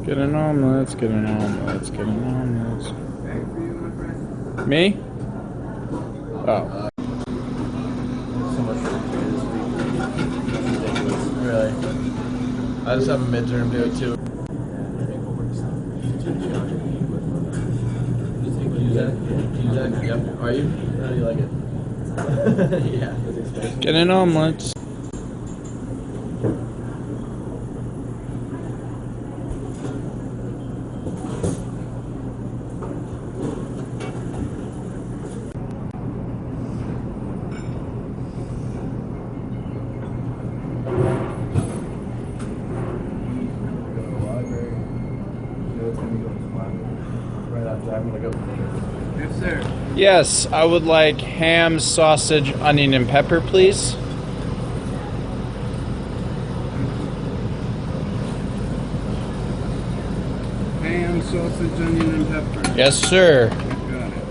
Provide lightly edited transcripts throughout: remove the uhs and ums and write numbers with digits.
Get an omelet, get an omelet, get an omelet. Me? Oh. So much for this week. Really. I just have a midterm due too. Yep. Are you? How do you like it? Yeah. Get an omelet. Yes, sir. Yes, I would like ham, sausage, onion, and pepper, please. Ham, sausage, onion, and pepper. Yes, sir. Got it.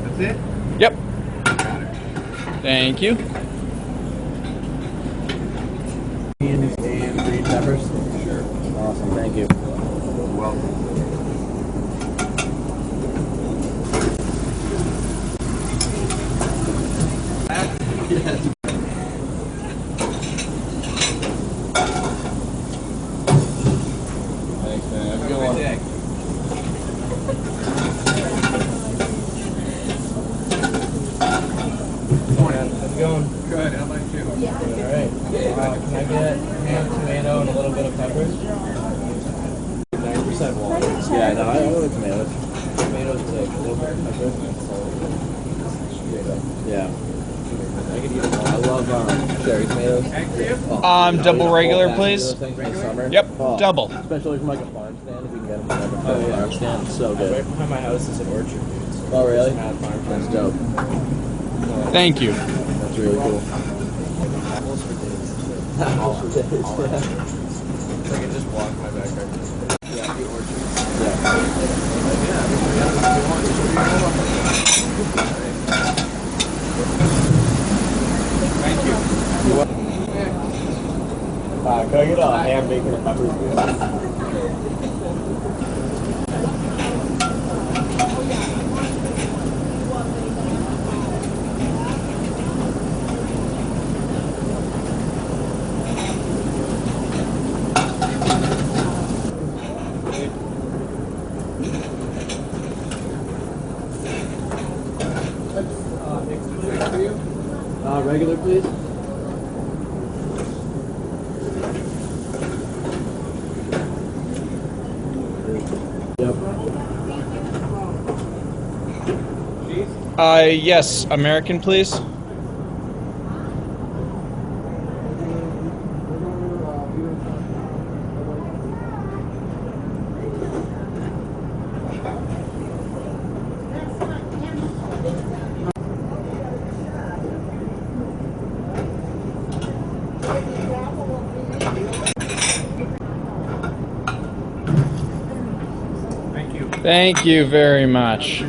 That's it? Yep. Got it. Thank you. And green peppers? Sure. Awesome, thank you. Welcome. Yes. Thanks, man. Have a good one. How's it going? Good. How about you? Alright. Can I get ham, tomato, and a little bit of peppers? 90% water. Yeah, no, I like tomatoes. Tomatoes with like a little bit of pepper. Yeah. I could eat them all. I love cherry tomatoes. Double regular, please. Yep, double. Especially from like a farm stand, if you can get them from like a farm stand. It's so good. Right behind my house is an orchard. Oh, really? That's dope. Thank you. That's really cool. Apples for days. I can just walk my backyard. Yeah, the orchard. Thank you. Can I get a ham, bacon, and peppers, please? Regular, please. Yep. Yes, American, please. Thank you very much.